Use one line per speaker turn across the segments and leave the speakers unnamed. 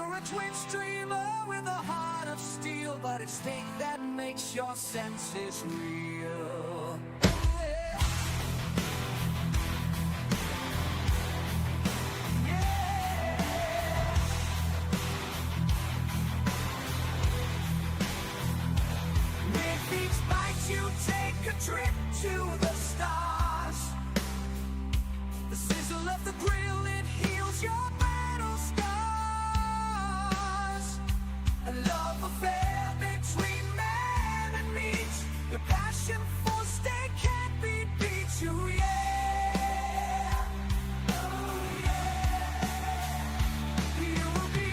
You're a twin streamer with a heart of steel, but it's fate that makes your senses real. With each bite you take a trip to the stars. The sizzle of the grill, it heals your battle scars. A love affair between man and meat. Your passion for steak can't be beat. You, yeah. Oh, yeah. You will be.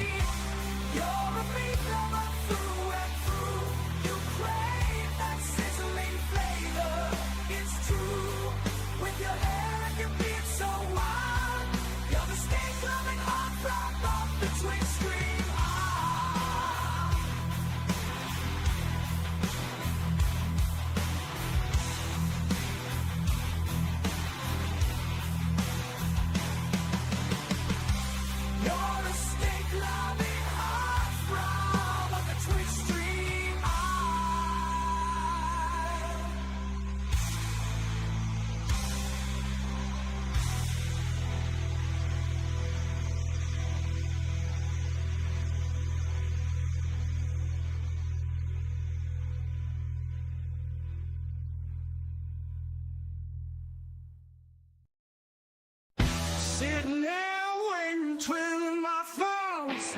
You're a meat lover through and through. You crave that sizzling flavor. It's true. With your hair and your beard so wild, you're the steak-loving heartthrob of the twin stream. You're the steak-loving heartthrob of the twin stream. Sitting there waiting, twiddling my thumbs.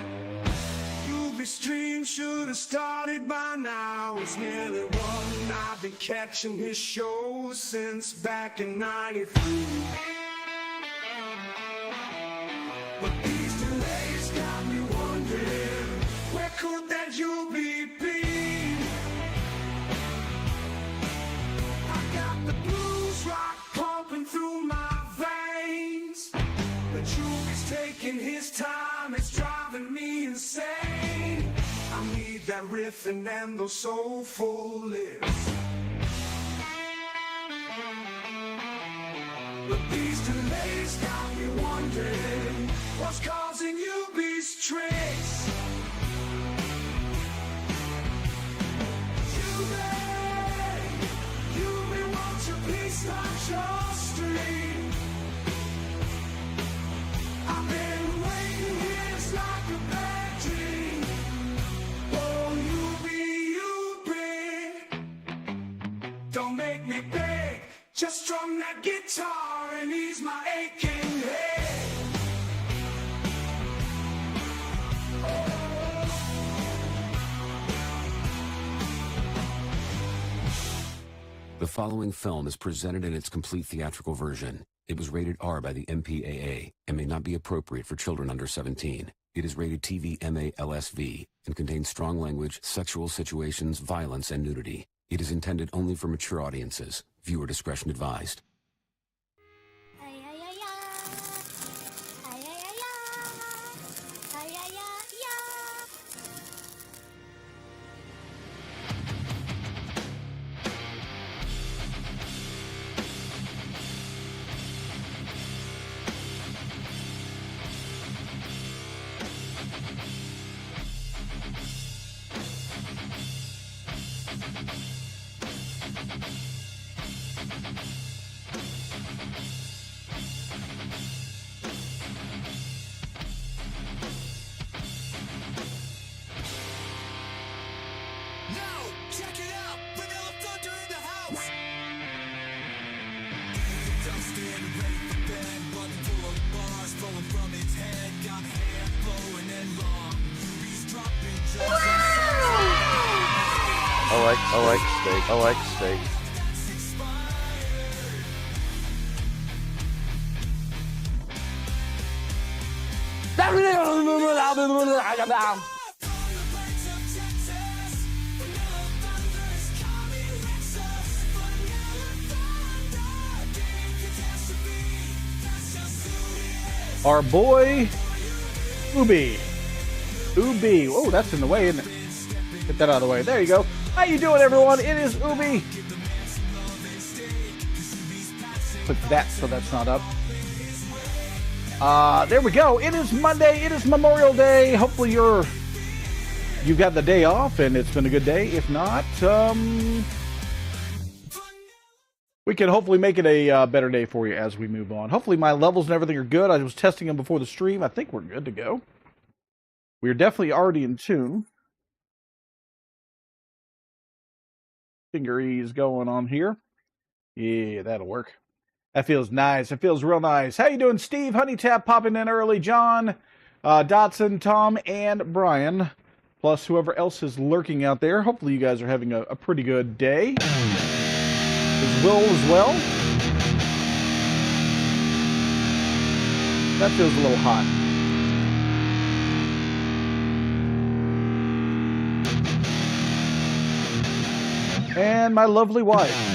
Ubi Stream should have started by now. It's nearly one. I've been catching his shows since back in '93. But these delays got me wondering, where could that Ubi be? I got the blues rock pumping through my veins. But Ubi's taking his time, it's driving me insane. I need that riffing and those soulful lyrics. But these delays got me wondering, what's causing Ubi's tricks? Ubi, won't you please start your stream? I've been waiting here, it's like a bad dream. Oh, Ubi, don't make me beg. Just strum that guitar and ease my aching head.
The following film is presented in its complete theatrical version. It was rated R by the MPAA and may not be appropriate for children under 17. It is rated TV MA LSV and contains strong language, sexual situations, violence, and nudity. It is intended only for mature audiences. Viewer discretion advised.
Check it out, Vanilla Thunder in the house. Dustin, ready for bed, button full of bars flowing from its head. Got hair flowing and long. Ubi's dropping just
I like steak. I like steak.
Our boy Ubi. Oh, that's in the way, isn't it? Get that out of the way. There you go. How you doing, everyone? It is Ubi. Put that so that's not up. There we go. It is Monday. It is Memorial Day. Hopefully you've got the day off and it's been a good day. If not, we can hopefully make it a better day for you as we move on. Hopefully my levels and everything are good. I was testing them before the stream. I think we're good to go. We're definitely already in tune. Finger ease going on here. Yeah, that'll work. That feels nice. It feels real nice. How you doing, Steve? Honey Tap popping in early. John, Dotson, Tom, and Brian. Plus whoever else is lurking out there. Hopefully you guys are having a pretty good day. As well. That feels a little hot. And my lovely wife.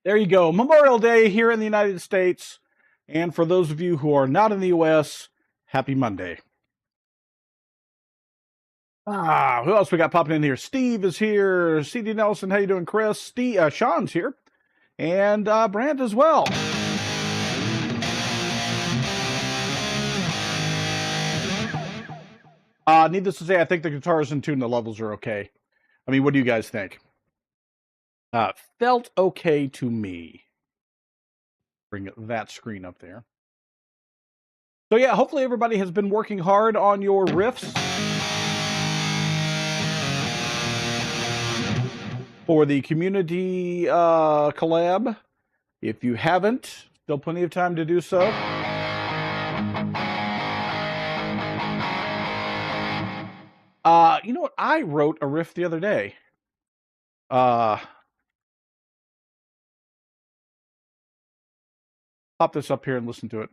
There you go. Memorial Day here in the United States. And for those of you who are not in the U.S., happy Monday. Who else we got popping in here? Steve is here. CD Nelson, how you doing, Chris? Sean's here. And Brand as well. Needless to say, I think the guitars in tune, the levels are okay. I mean, what do you guys think? Felt okay to me. Bring that screen up there. So yeah, hopefully everybody has been working hard on your riffs for the community collab. If you haven't, still plenty of time to do so. You know what? I wrote a riff the other day. Pop this up here and listen to it.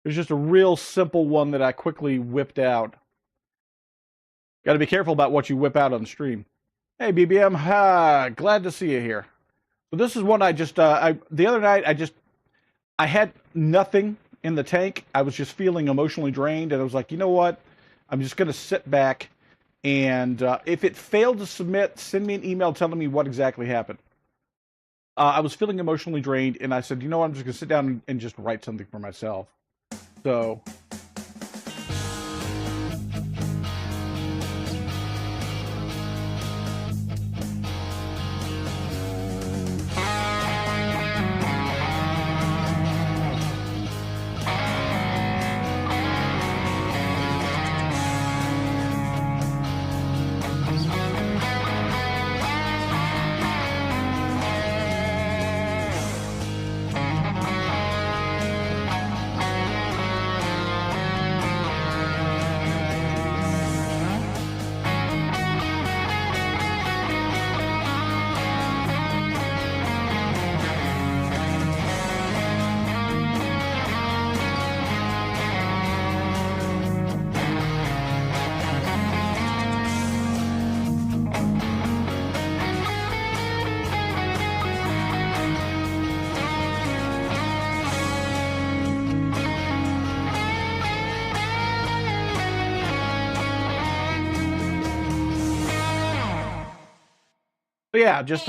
It's just a real simple one that I quickly whipped out. Got to be careful about what you whip out on the stream. Hey, BBM, glad to see you here. So this is one I just, the other night, I had nothing in the tank. I was just feeling emotionally drained, and I was like, you know what? I'm just going to sit back, and if it failed to submit, send me an email telling me what exactly happened. I was feeling emotionally drained, and I said, you know what, I'm just going to sit down and just write something for myself. So... So yeah, just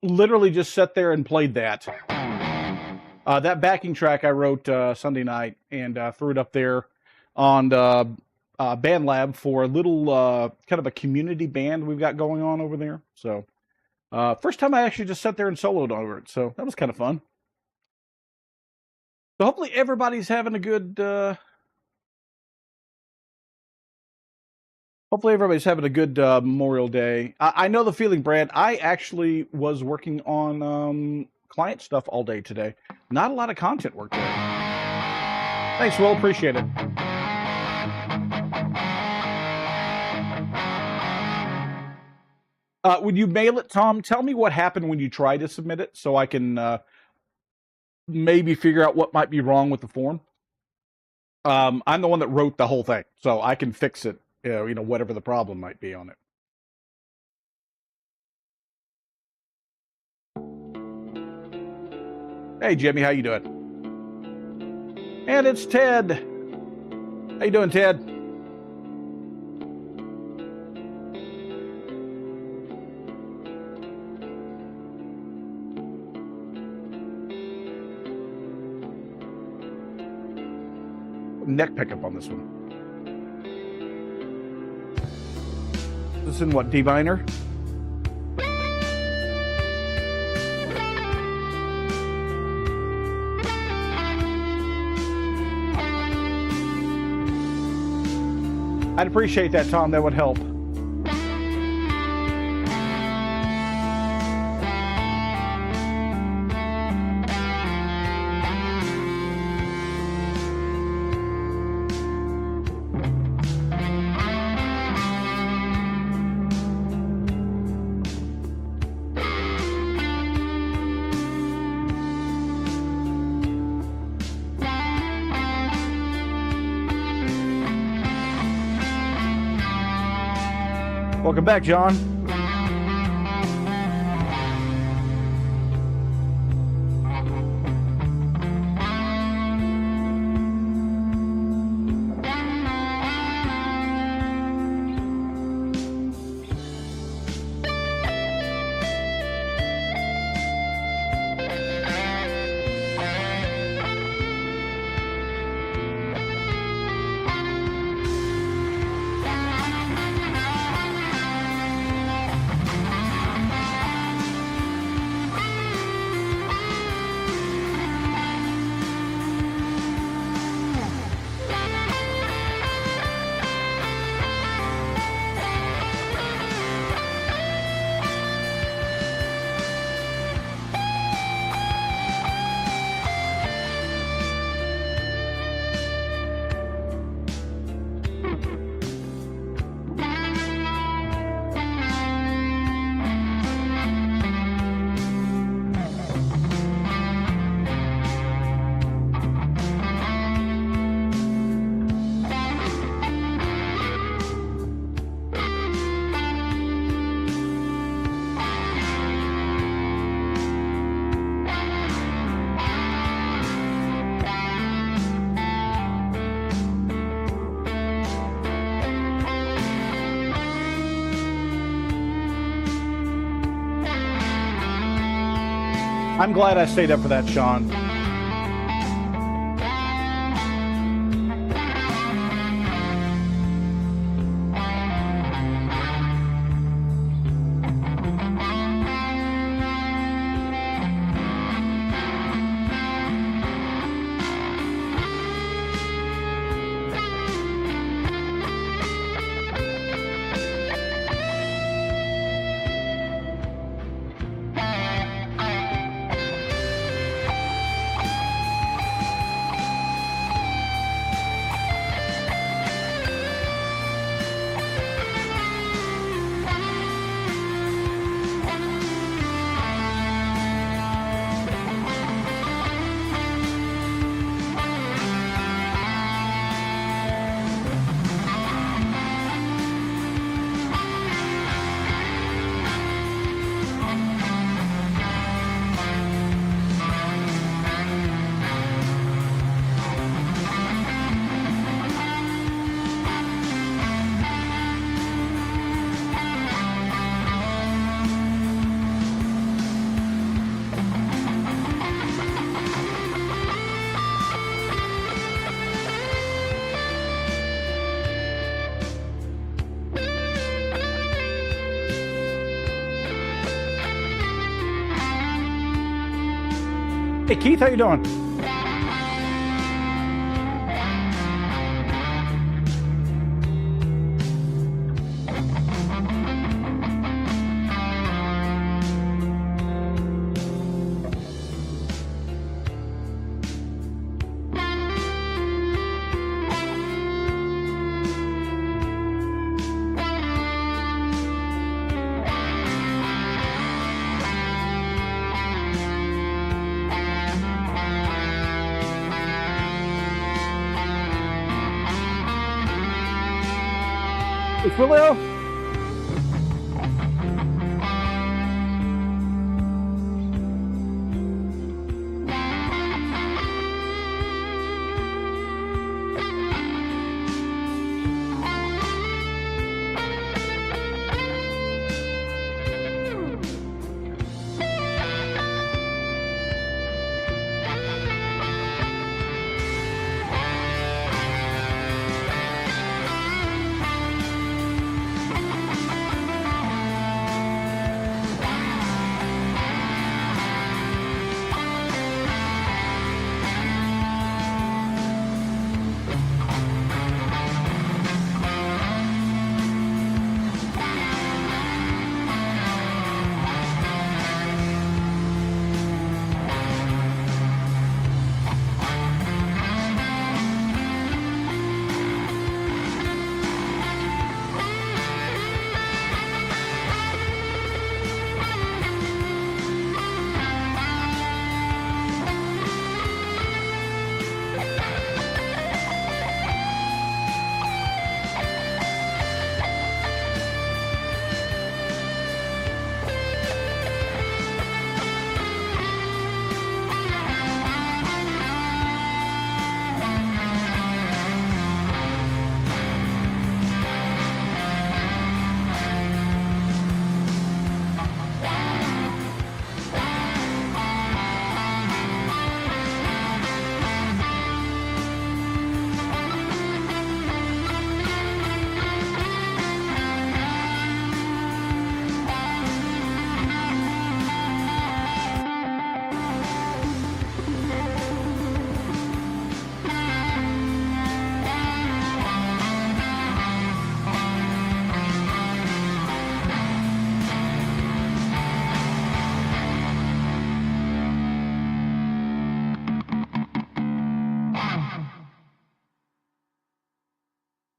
literally just sat there and played that. That backing track I wrote Sunday night and threw it up there on BandLab for a little kind of a community band we've got going on over there. So first time I actually just sat there and soloed over it. So that was kind of fun. So hopefully everybody's having a good Memorial Day. I know the feeling, Brad. I actually was working on client stuff all day today. Not a lot of content work there. Thanks, Will. Appreciate it. When you mail it, Tom, tell me what happened when you tried to submit it so I can maybe figure out what might be wrong with the form. I'm the one that wrote the whole thing, so I can fix it, you know, whatever the problem might be on it. Hey, Jimmy, how you doing? And it's Ted. How you doing, Ted? Neck pickup on this one. This in what, D-minor? I'd appreciate that, Tom. That would help. Welcome back, John. I'm glad I stayed up for that, Sean. Hey, Keith, how you doing? Hey, Julio?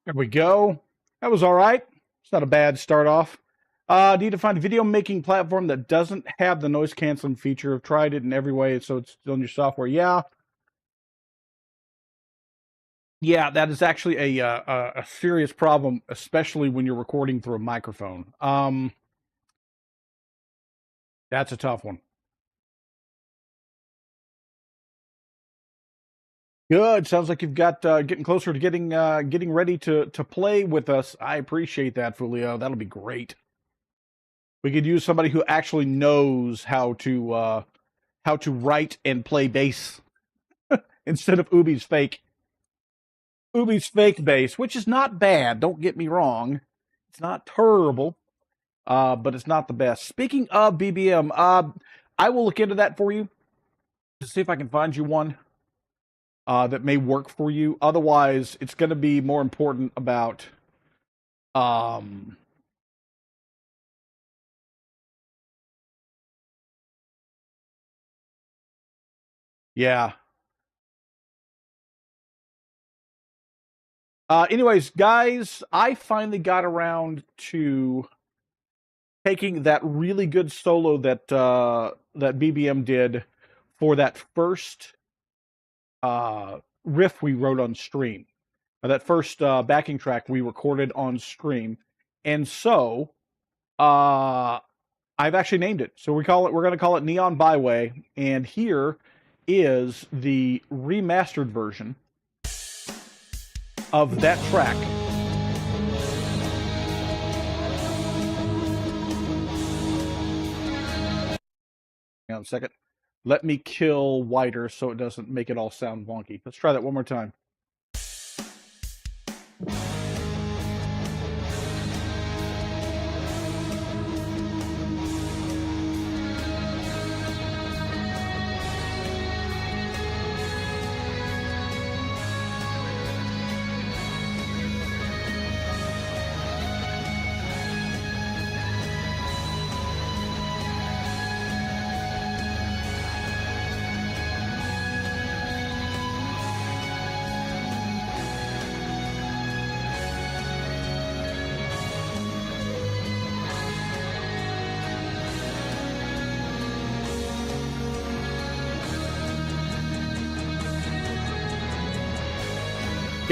There we go. That was all right. It's not a bad start off. Need to find a video making platform that doesn't have the noise canceling feature. I've tried it in every way, so it's on your software. Yeah, that is actually a serious problem, especially when you're recording through a microphone. That's a tough one. Good. Sounds like you've got getting closer to getting ready to play with us. I appreciate that, Fulio. That'll be great. We could use somebody who actually knows how to write and play bass instead of Ubi's fake bass, which is not bad. Don't get me wrong. It's not terrible, but it's not the best. Speaking of BBM, I will look into that for you to see if I can find you one that may work for you. Otherwise, it's going to be more important about yeah. Anyways, guys, I finally got around to taking that really good solo that that BBM did for that first riff we wrote on stream. That first backing track we recorded on stream. And so I've actually named it. So we're going to call it Neon Byway, and here is the remastered version of that track. Hang on a second. Let me kill wider so it doesn't make it all sound wonky. Let's try that one more time.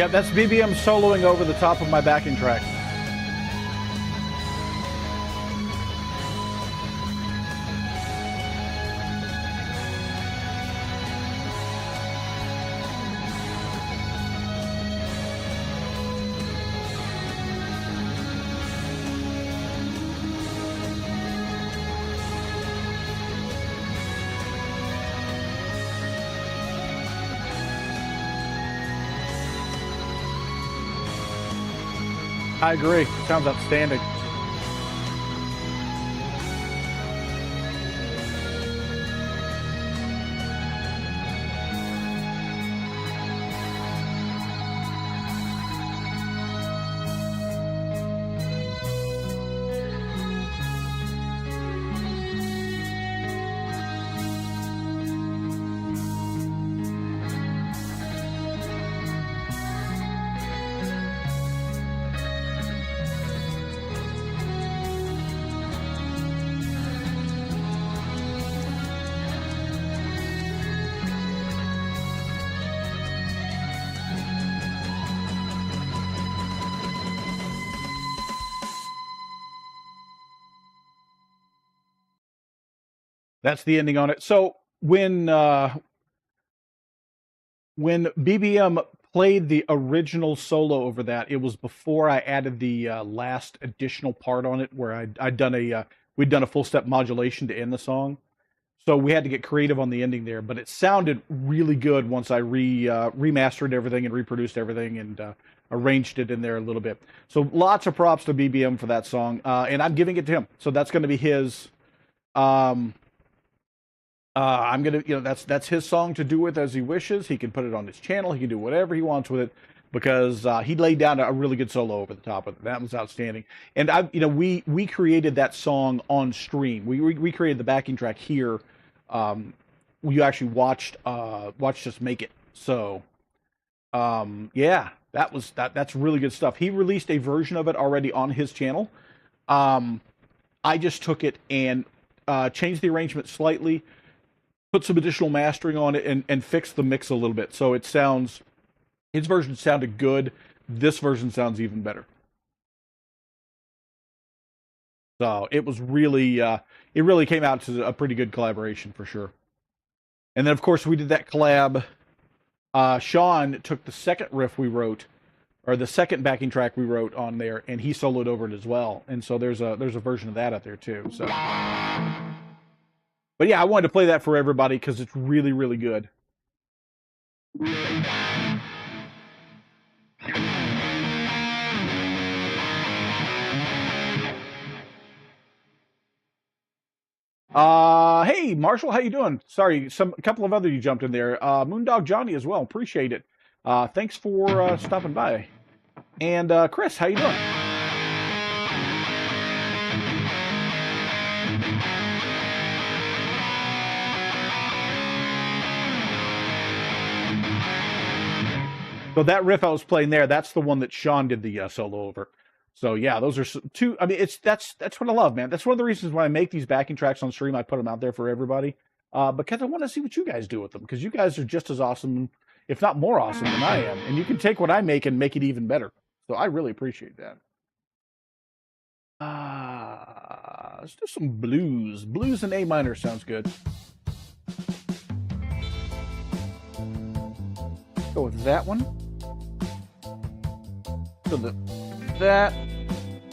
Yeah, that's BBM soloing over the top of my backing track. I agree. Sounds outstanding. That's the ending on it. So when BBM played the original solo over that, it was before I added the last additional part on it, where we'd done a full step modulation to end the song. So we had to get creative on the ending there, but it sounded really good once I remastered everything and reproduced everything and arranged it in there a little bit. So lots of props to BBM for that song, and I'm giving it to him. So that's going to be his. I'm gonna, that's his song to do with as he wishes. He can put it on his channel. He can do whatever he wants with it, because he laid down a really good solo over the top of it. That was outstanding. And we created that song on stream. We created the backing track here. We actually watched us make it. So, yeah, that's really good stuff. He released a version of it already on his channel. I just took it and changed the arrangement slightly, put some additional mastering on it, and fixed the mix a little bit. So his version sounded good. This version sounds even better. So it was really, it really came out to a pretty good collaboration for sure. And then of course we did that collab. Sean took the second riff we wrote, or the second backing track we wrote on there, and he soloed over it as well. And so there's a version of that out there too. So. But yeah, I wanted to play that for everybody because it's really, really good. Hey, Marshall, how you doing? Sorry, a couple of other you jumped in there. Moondog Johnny as well. Appreciate it. Thanks for stopping by. And Chris, how you doing? So that riff I was playing there, that's the one that Sean did the solo over. So yeah, those are two. I mean, that's what I love, man. That's one of the reasons why I make these backing tracks on stream. I put them out there for everybody because I want to see what you guys do with them. Because you guys are just as awesome, if not more awesome, than I am, and you can take what I make and make it even better. So I really appreciate that. Let's do some blues. Blues in A minor sounds good. Go with that one. So that.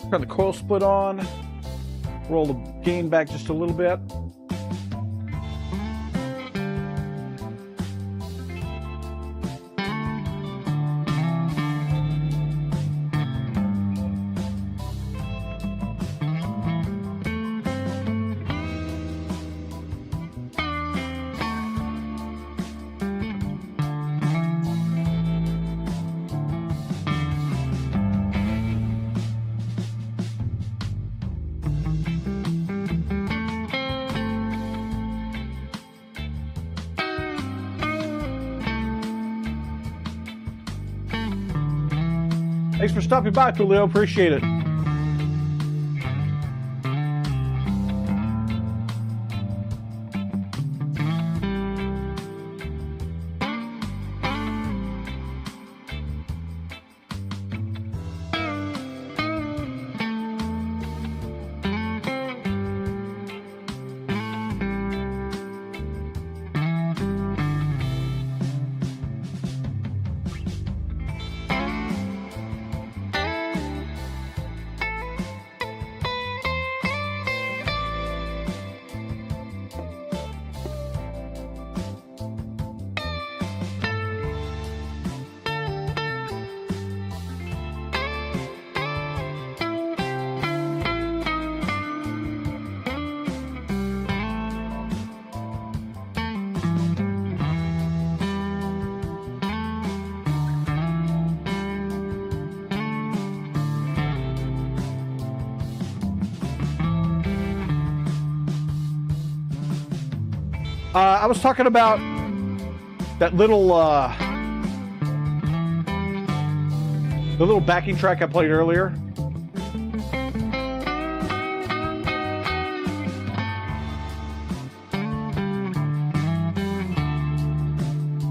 Turn the coil split on. Roll the gain back just a little bit. Thanks for stopping by, Tulio. Appreciate it. I was talking about that little, the little backing track I played earlier.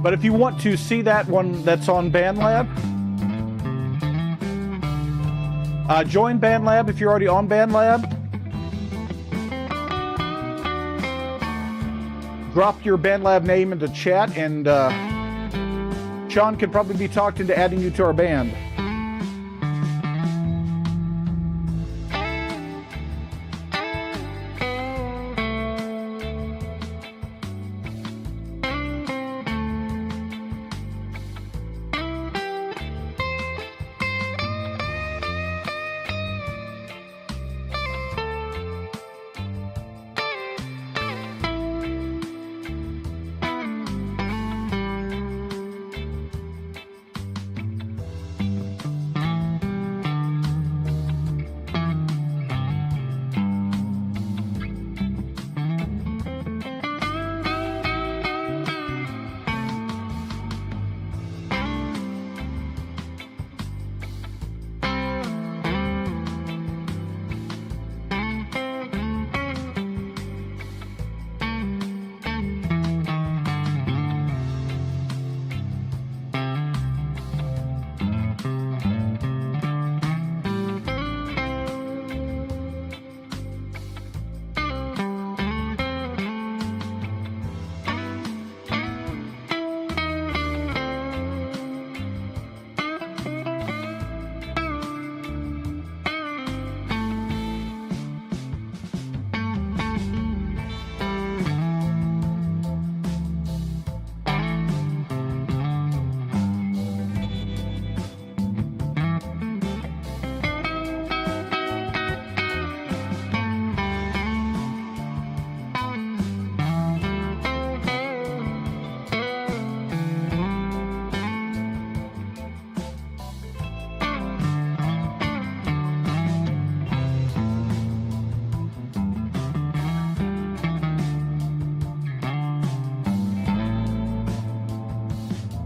But if you want to see that one that's on BandLab, join BandLab if you're already on BandLab. Drop your BandLab name into chat, and Sean could probably be talked into adding you to our band.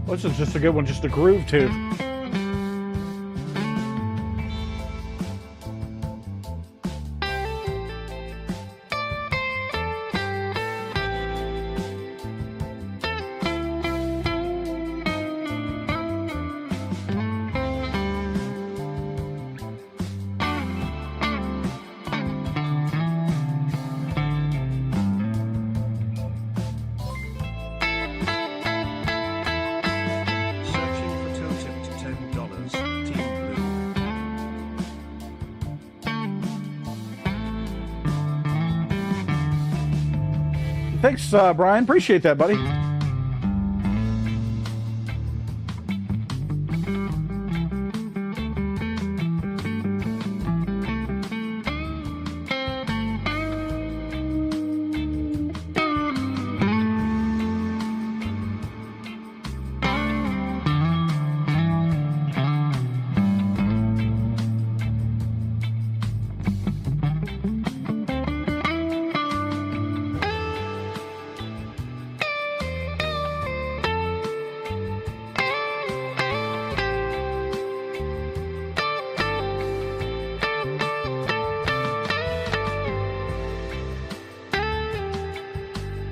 This is just a good one, just a groove too. Thanks, Brian. Appreciate that, buddy.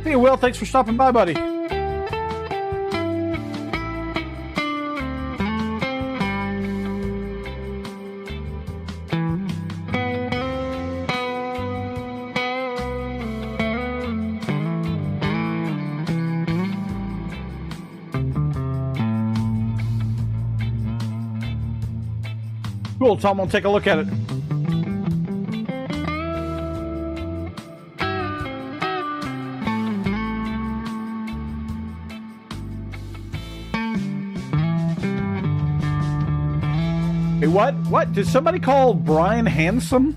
Hey, Will, thanks for stopping by, buddy. Cool, Tom, we'll take a look at it. Hey, what? What? Did somebody call Brian handsome?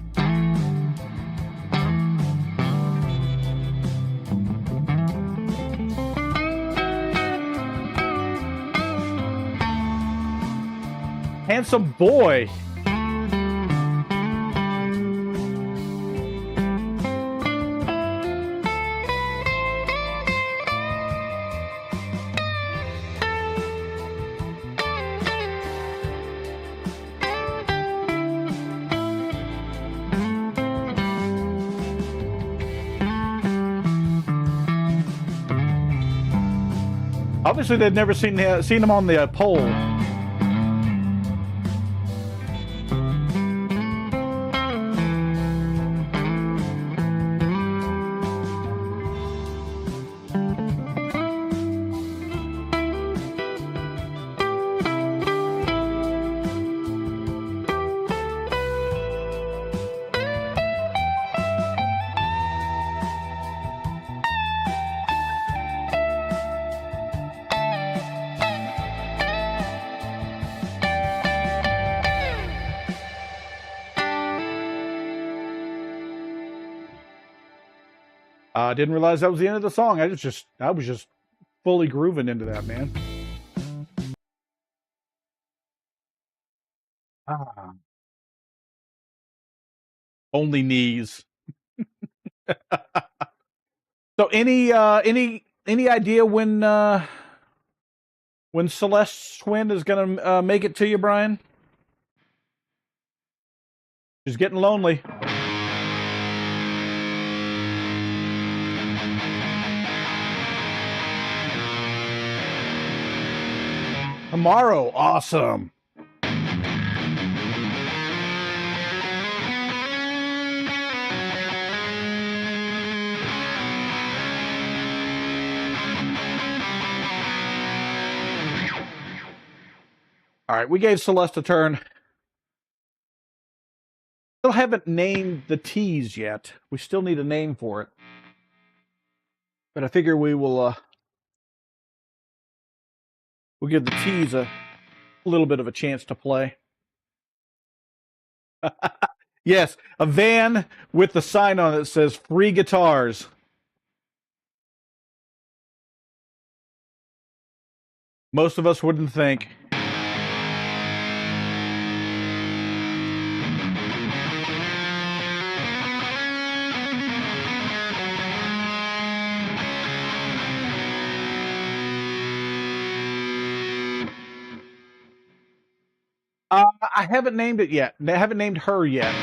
Handsome boy. Obviously, they'd never seen him on the pole. I didn't realize that was the end of the song. I was just fully grooving into that, man. Only knees. So any idea when Celeste's twin is gonna make it to you, Brian? She's getting lonely. Tomorrow, awesome. All right, we gave Celeste a turn. Still haven't named the tease yet. We still need a name for it. But I figure we will we'll give the tease a little bit of a chance to play. Yes, a van with the sign on it that says free guitars. Most of us wouldn't think. I haven't named it yet. I haven't named her yet.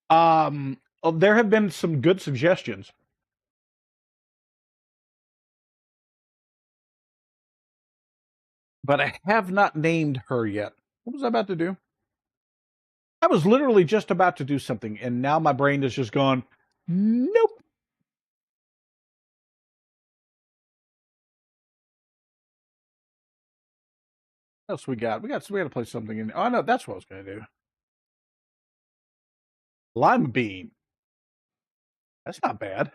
There have been some good suggestions. But I have not named her yet. What was I about to do? I was literally just about to do something, and now my brain has just gone, nope. What else we got? We got to play something in. Oh no, that's what I was gonna do. Lima bean. That's not bad.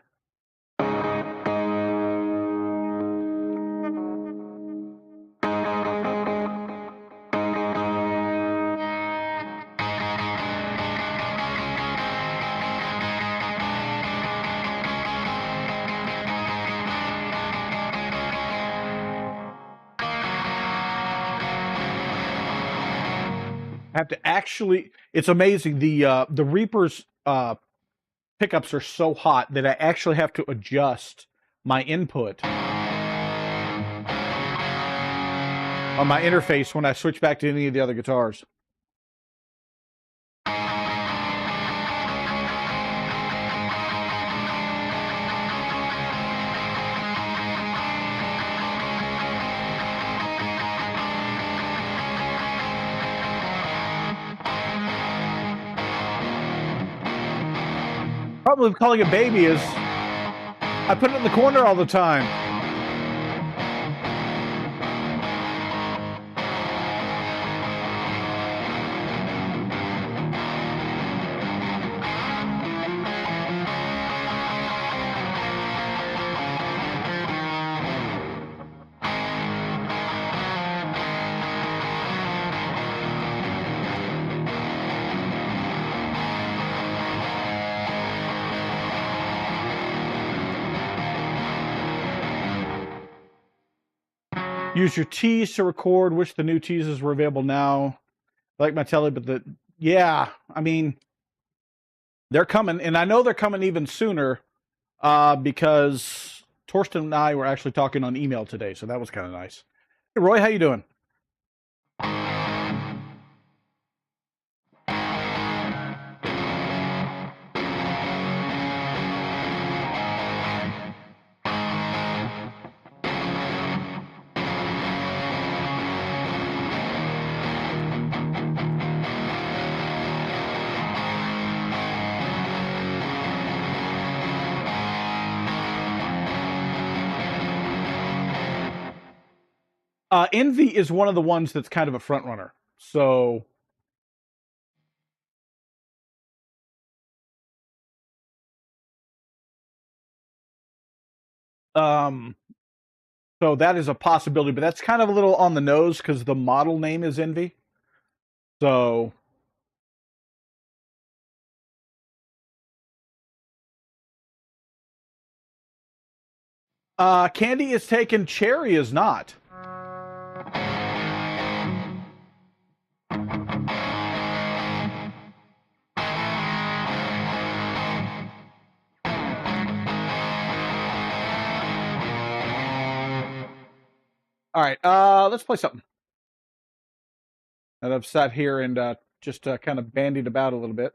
Have to actually, it's amazing. The Reaper's pickups are so hot that I actually have to adjust my input on my interface when I switch back to any of the other guitars. Problem with calling it baby is I put it in the corner all the time. Use your tease to record which the new teases were available now. I like my telly, but yeah, I mean, they're coming, and I know they're coming even sooner because Torsten and I were actually talking on email today, so that was kind of nice. Hey, Roy, how you doing? Envy is one of the ones that's kind of a front runner. So so that is a possibility, but that's kind of a little on the nose because the model name is Envy. So Candy is taken, Cherry is not. All right, let's play something. And I've sat here and just kind of bandied about a little bit.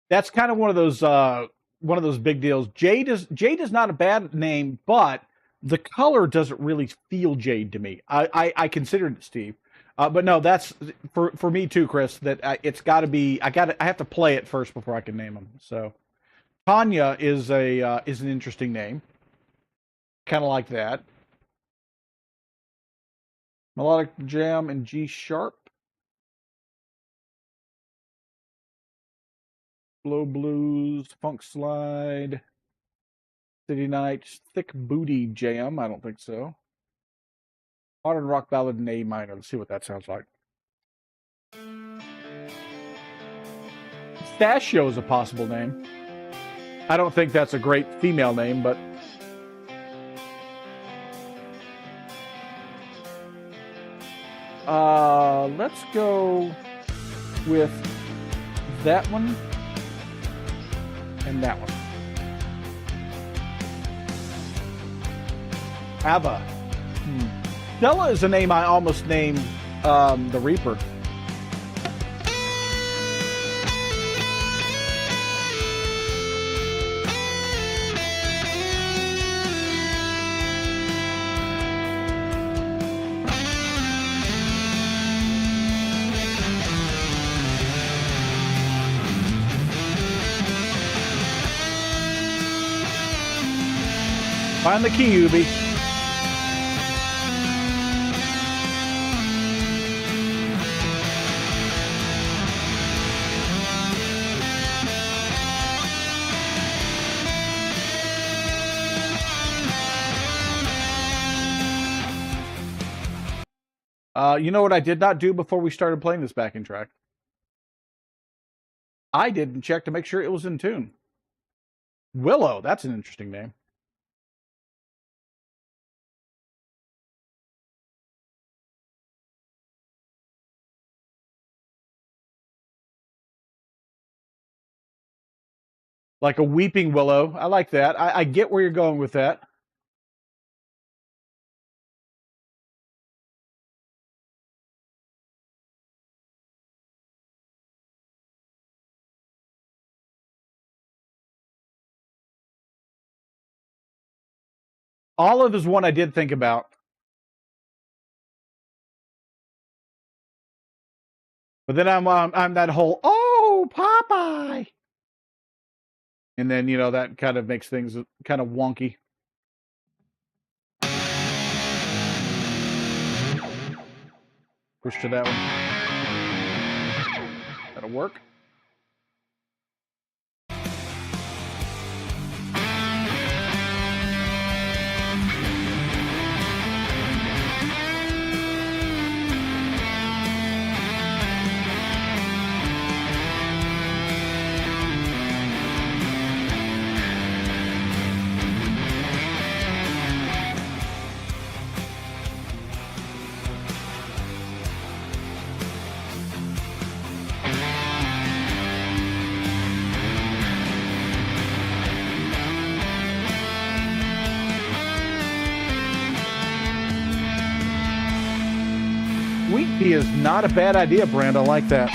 That's kind of one of those big deals. Jade is not a bad name, but the color doesn't really feel Jade to me. I considered it, Steve, but no, that's for me too, Chris. That it's got to be. I have to play it first before I can name them. So Tanya is an interesting name, kind of like that. Melodic Jam in G sharp. Slow Blues, Funk Slide, City Nights, Thick Booty Jam. I don't think so. Modern Rock Ballad in A minor. Let's see what that sounds like. Pistachio is a possible name. I don't think that's a great female name, but let's go with that one. And that one. Ava. Stella is a name I almost named the Reaper. Find the key, Ubi. You know what I did not do before we started playing this backing track? I didn't check to make sure it was in tune. Willow, that's an interesting name. Like a weeping willow. I like that. I get where you're going with that. Olive is one I did think about. But then I'm that whole, oh, Popeye. And then, you know, that kind of makes things kind of wonky. Push to that one. That'll work. Wheat pea is not a bad idea, Brand. I like that.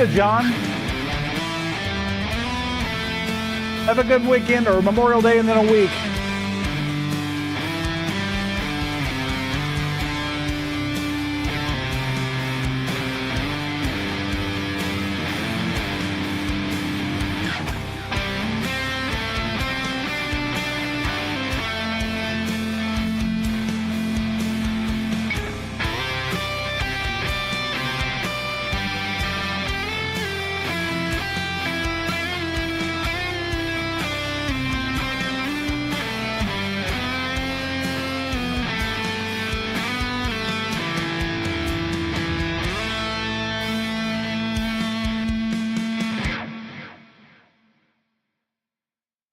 you, John. Have a good weekend or Memorial Day and then a week.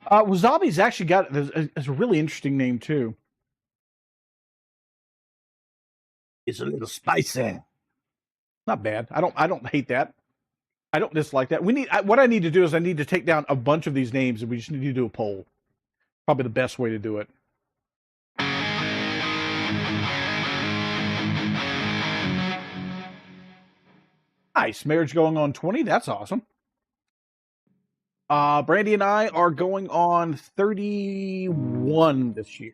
Wasabi's actually got it's a really interesting name too. It's a little spicy. Not bad. I don't hate that. I don't dislike that. What I need to do is I need to take down a bunch of these names and we just need to do a poll. Probably the best way to do it. Nice. Marriage going on 20. That's awesome. Brandy and I are going on 31 this year.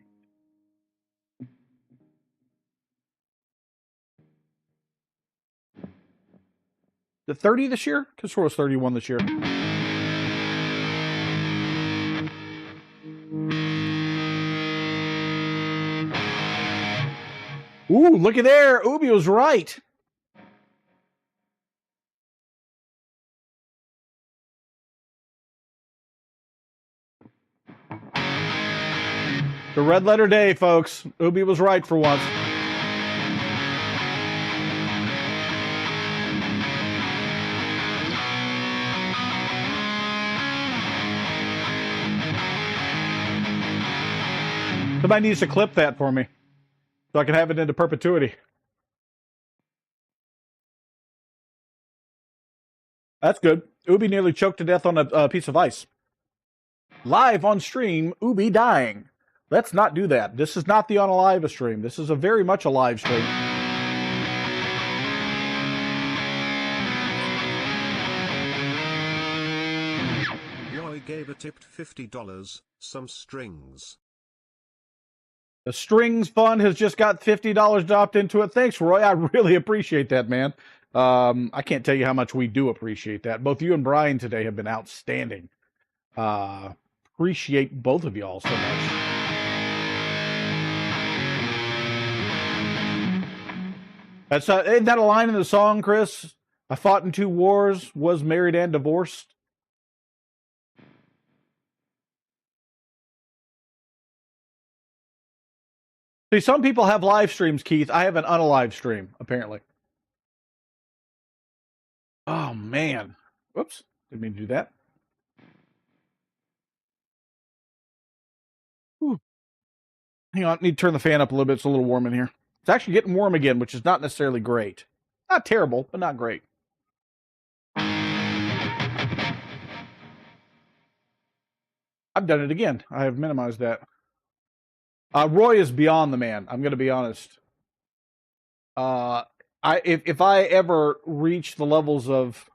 The 30 this year? Because was 31 this year. Ooh, looky there. Ubi was right. The red letter day, folks. Ubi was right for once. Somebody needs to clip that for me so I can have it into perpetuity. That's good. Ubi nearly choked to death on a piece of ice. Live on stream, Ubi dying. Let's not do that. This is not the on a live stream. This is a very much a live stream.
Roy gave a tipped $50, some strings.
The Strings Fund has just got $50 dropped into it. Thanks, Roy. I really appreciate that, man. I can't tell you how much we do appreciate that. Both you and Brian today have been outstanding. Appreciate both of y'all so much. That's isn't that a line in the song, Chris? I fought in 2 wars, was married and divorced. See, some people have live streams, Keith. I have an unalive stream, apparently. Oh, man. Whoops. Didn't mean to do that. Whew. Hang on. I need to turn the fan up a little bit. It's a little warm in here. It's actually getting warm again, which is not necessarily great. Not terrible, but not great. I've done it again. I have minimized that. Roy is beyond the man. I'm going to be honest. If I ever reach the levels of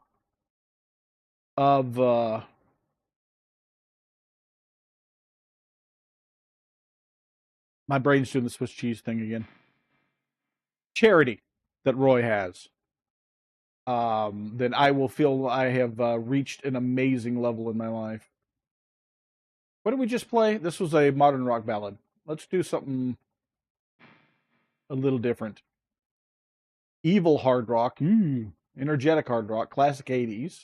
my brain's doing the Swiss cheese thing again. Charity that Roy has, then I will feel I have reached an amazing level in my life. What did we just play? This was a modern rock ballad. Let's do something a little different. Evil hard rock. Energetic hard rock. Classic 80s.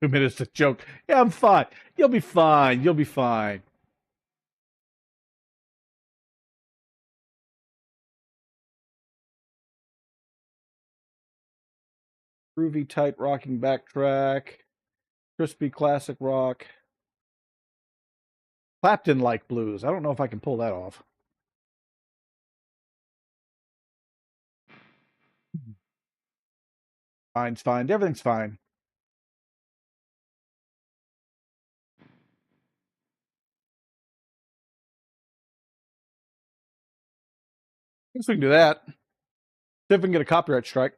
Two minutes to joke. Yeah, I'm fine. You'll be fine. You'll be fine. Groovy, tight, rocking backtrack. Crispy, classic rock. Clapton-like blues. I don't know if I can pull that off. Fine's fine. Everything's fine. I guess we can do that. See if we can get a copyright strike.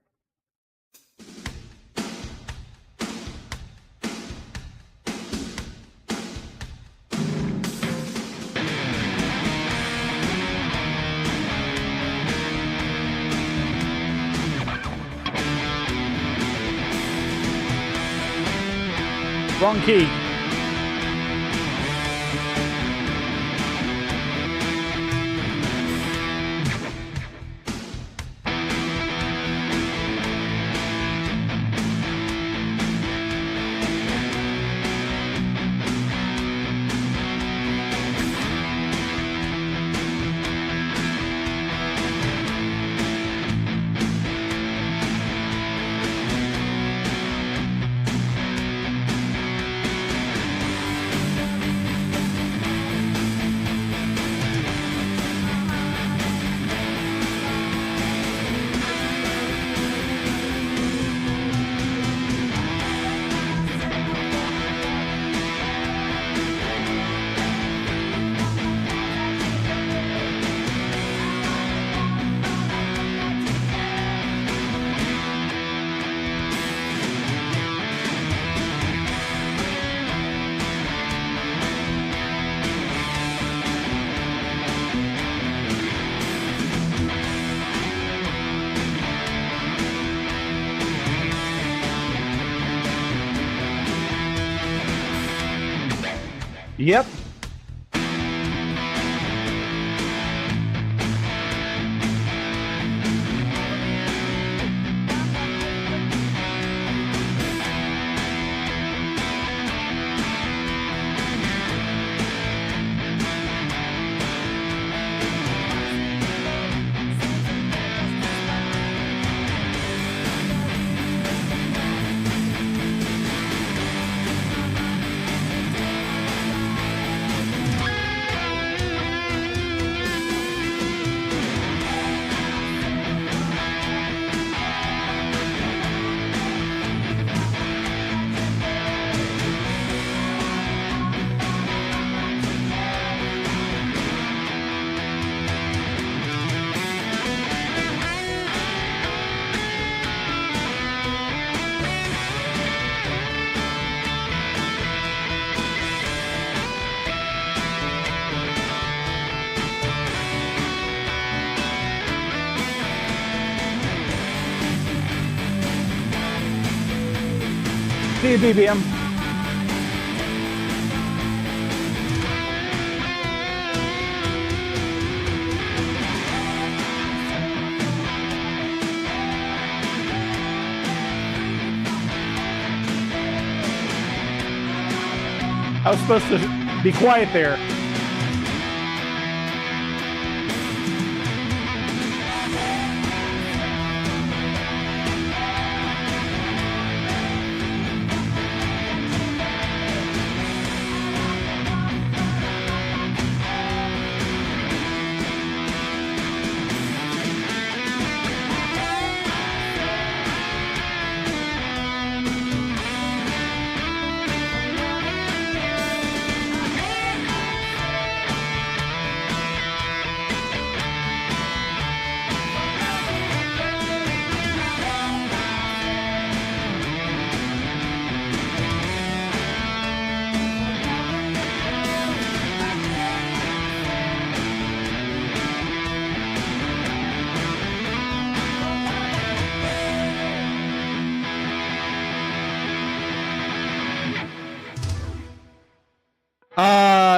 Wrong key. Yep. See you, BBM. I was supposed to be quiet there.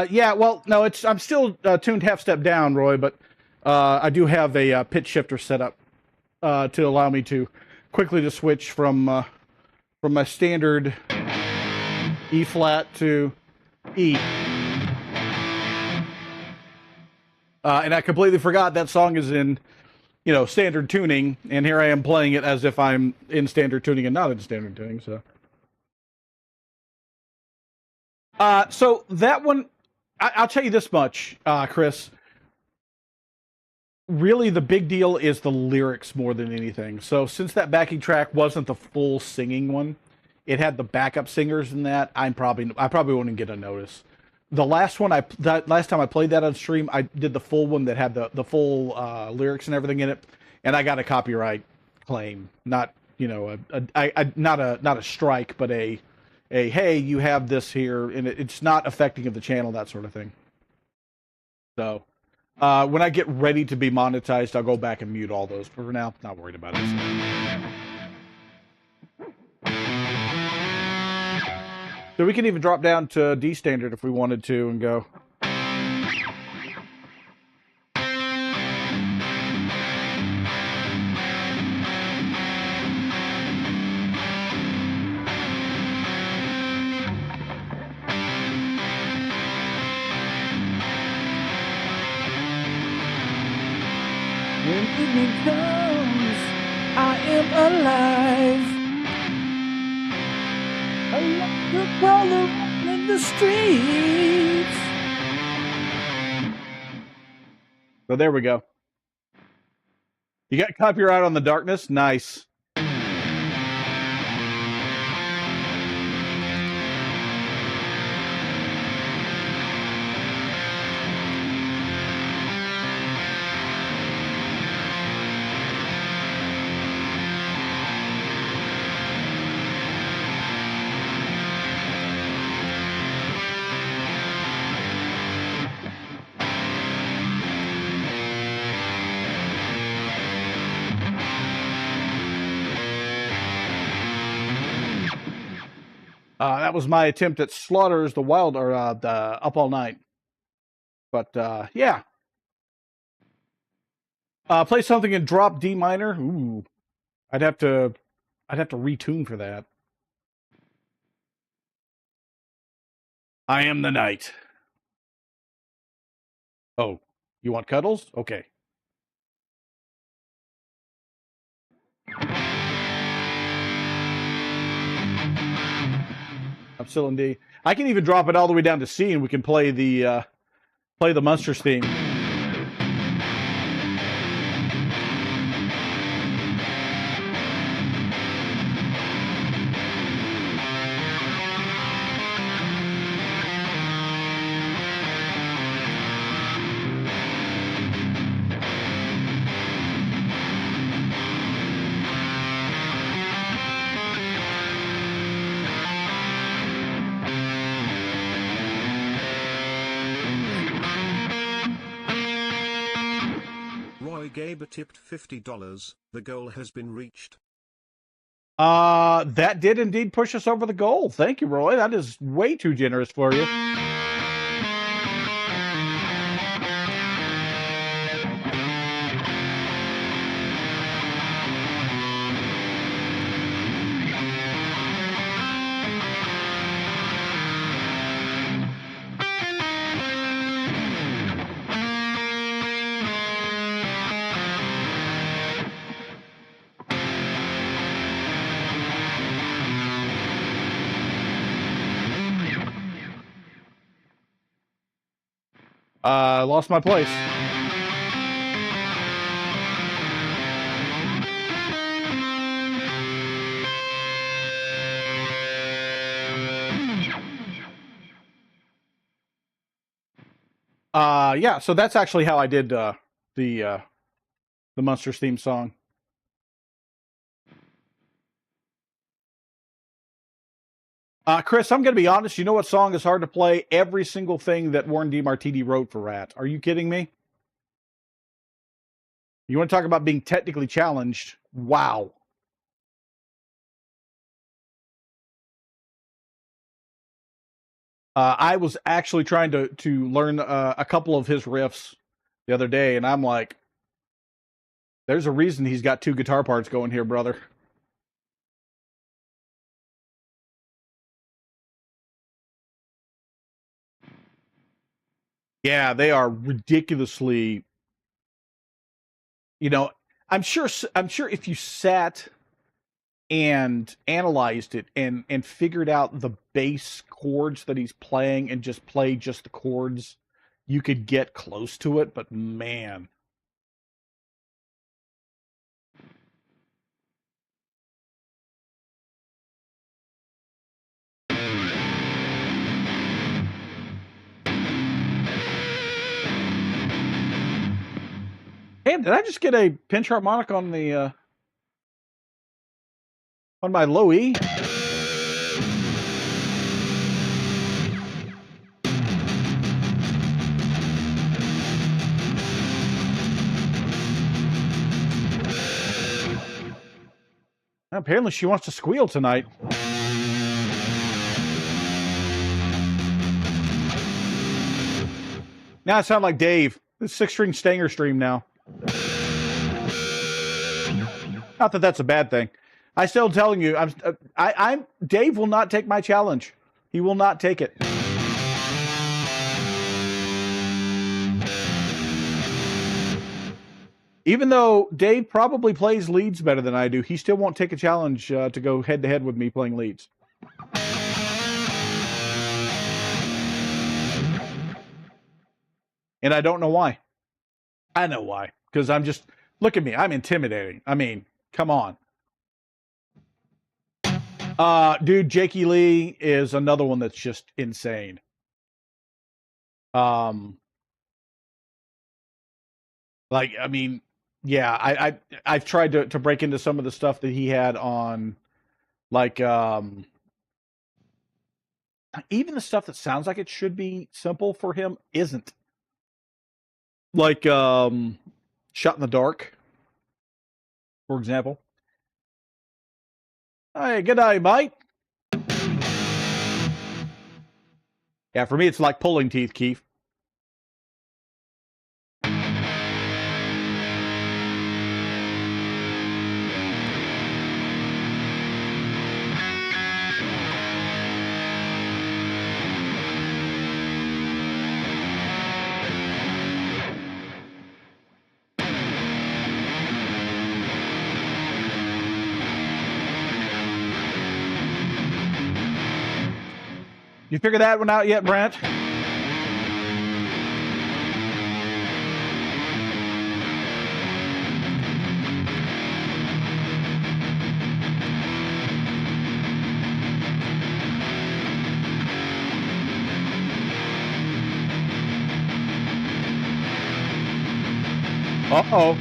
Yeah, well, no, I'm still tuned half step down, Roy, but I do have a pitch shifter set up to allow me to quickly to switch from my standard E flat to E. And I completely forgot that song is in, standard tuning, and here I am playing it as if I'm in standard tuning and not in standard tuning, so. So that one, I'll tell you this much, Chris. Really, the big deal is the lyrics more than anything. So since that backing track wasn't the full singing one, it had the backup singers in that. I probably wouldn't get a notice. The last one, last time I played that on stream, I did the full one that had the full lyrics and everything in it, and I got a copyright claim, not not a strike, but a hey, you have this here, and it's not affecting of the channel, that sort of thing. So when I get ready to be monetized, I'll go back and mute all those. But for now, not worried about it. So we can even drop down to D standard if we wanted to and go. When evening comes, I am alive. I love to crawl around in the streets. So there we go. You got copyright on the darkness? Nice. That was my attempt at Slaughter's the Wild or the Up All Night. But yeah. Play something in drop D minor. Ooh. I'd have to retune for that. I am the night. Oh, you want cuddles? Okay. I'm still in D. I can even drop it all the way down to C, and we can play the Monsters theme.
Gabe tipped $50. The goal has been reached.
That did indeed push us over the goal. Thank you, Roy. That is way too generous for you. Lost my place. Yeah, so that's actually how I did the Monsters theme song. Chris, I'm going to be honest. You know what song is hard to play? Every single thing that Warren DeMartini wrote for Rat. Are you kidding me? You want to talk about being technically challenged? Wow. I was actually trying to learn a couple of his riffs the other day, and I'm like, there's a reason he's got two guitar parts going here, brother. Yeah, they are ridiculously, I'm sure if you sat and analyzed it and figured out the bass chords that he's playing and just played just the chords, you could get close to it, but man. Damn, did I just get a pinch harmonic on the on my low E? Apparently she wants to squeal tonight. Now I sound like Dave. This 6-string Stanger stream now. Not that that's a bad thing. I still telling you, I'm Dave will not take my challenge. He will not take it. Even though Dave probably plays leads better than I do, he still won't take a challenge to go head-to-head with me playing leads. And I don't know why. I know why. Because I'm just... Look at me. I'm intimidating. I mean, come on. Dude, Jakey Lee is another one that's just insane. Like, I mean... Yeah, I've tried to break into some of the stuff that he had on, like, even the stuff that sounds like it should be simple for him isn't. Like, Shot in the Dark, for example. Hey, good day, mate. Yeah, for me, it's like pulling teeth, Keith. You figured that one out yet, Brent? Uh-oh.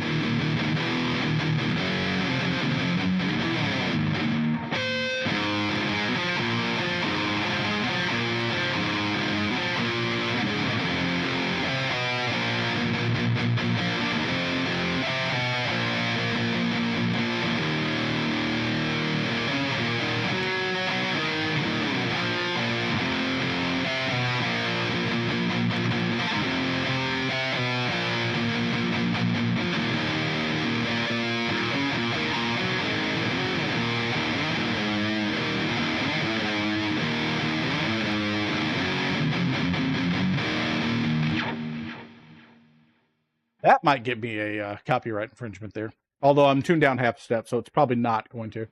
That might get me a copyright infringement there. Although I'm tuned down half a step, so it's probably not going to.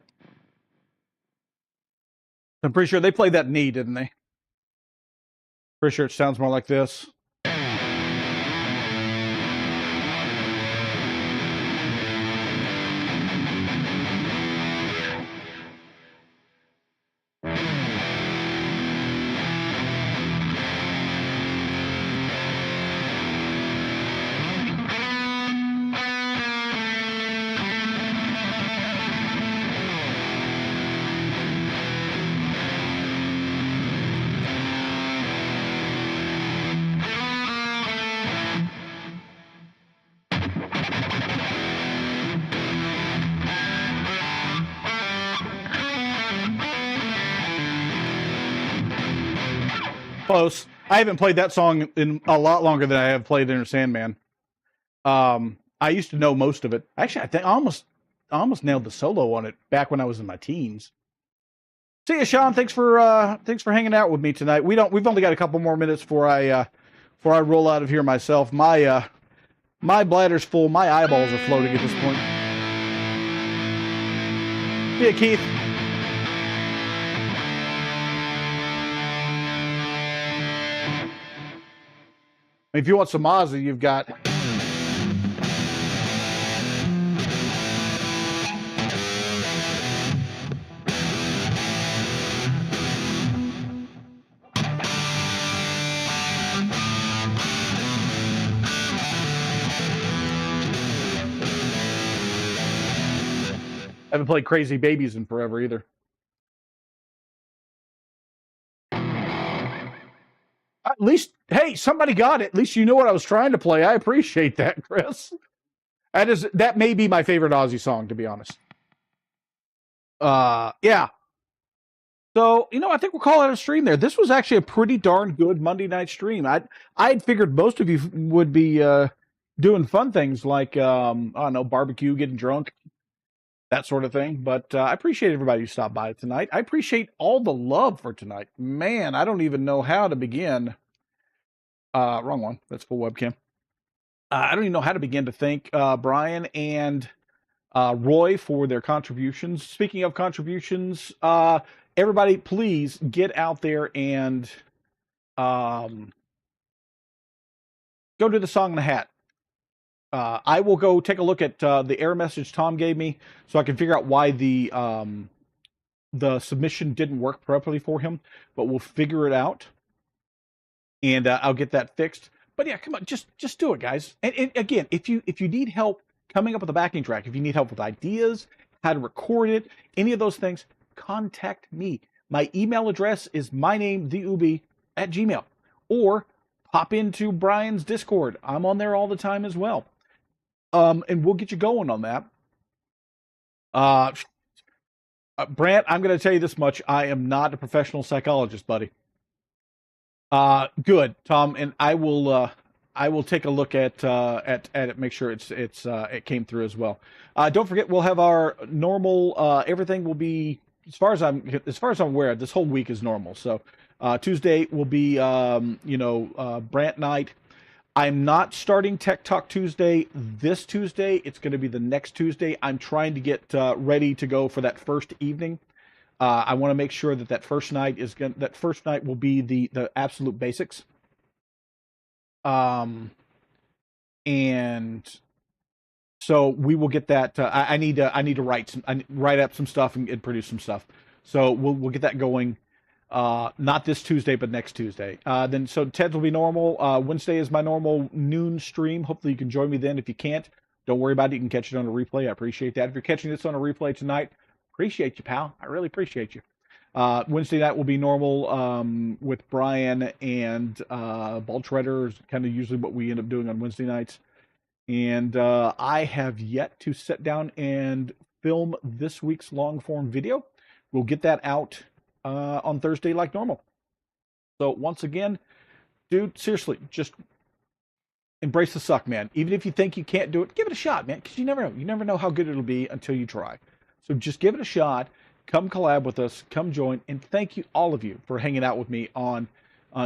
I'm pretty sure they played that knee, didn't they? Pretty sure it sounds more like this. Close. I haven't played that song in a lot longer than I have played Enter Sandman. I used to know most of it. Actually, I think I almost nailed the solo on it back when I was in my teens. See you, Sean. Thanks for hanging out with me tonight. We've only got a couple more minutes before I roll out of here myself. My bladder's full. My eyeballs are floating at this point. See you, Keith. If you want some Ozzy, you've got... haven't played Crazy Babies in forever either. At least, hey, somebody got it. At least you know what I was trying to play. I appreciate that, Chris. That may be my favorite Ozzy song, to be honest. Yeah. So, I think we'll call it a stream there. This was actually a pretty darn good Monday night stream. I'd figured most of you would be doing fun things like, I don't know, barbecue, getting drunk, that sort of thing. But I appreciate everybody who stopped by tonight. I appreciate all the love for tonight. Man, I don't even know how to begin. Wrong one. That's full webcam. I don't even know how to begin to thank Brian and Roy for their contributions. Speaking of contributions, everybody, please get out there and go to the Song in the Hat. I will go take a look at the error message Tom gave me so I can figure out why the submission didn't work properly for him, but we'll figure it out. And I'll get that fixed. But yeah, come on, just do it, guys. And again, if you need help coming up with a backing track, if you need help with ideas, how to record it, any of those things, contact me. My email address is myname@gmail.com, or pop into Brian's Discord. I'm on there all the time as well. And we'll get you going on that. Brant, I'm going to tell you this much. I am not a professional psychologist, buddy. Good, Tom, and I will take a look at it, make sure it came through as well. Don't forget, we'll have our normal. Everything will be as far as I'm aware. This whole week is normal. So Tuesday will be Brant night. I'm not starting Tech Talk Tuesday this Tuesday. It's going to be the next Tuesday. I'm trying to get ready to go for that first evening. I want to make sure that first night will be the absolute basics. And so we will get that. I need to write up some stuff and produce some stuff. So we'll get that going. Not this Tuesday, but next Tuesday. Then Ted's will be normal. Wednesday is my normal noon stream. Hopefully you can join me then. If you can't, don't worry about it. You can catch it on a replay. I appreciate that. If you're catching this on a replay tonight, appreciate you, pal. I really appreciate you. Wednesday night will be normal with Brian and Ball Shredder is kind of usually what we end up doing on Wednesday nights. And I have yet to sit down and film this week's long form video. We'll get that out on Thursday like normal. So once again, dude, seriously, just embrace the suck, man. Even if you think you can't do it, give it a shot, man, because you never know. You never know how good it'll be until you try. So just give it a shot. Come collab with us. Come join. And thank you, all of you, for hanging out with me on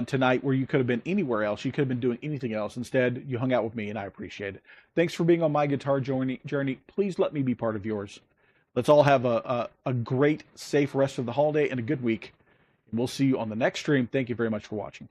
tonight, where you could have been anywhere else. You could have been doing anything else. Instead, you hung out with me, and I appreciate it. Thanks for being on my guitar journey. Please let me be part of yours. Let's all have a great, safe rest of the holiday and a good week. We'll see you on the next stream. Thank you very much for watching.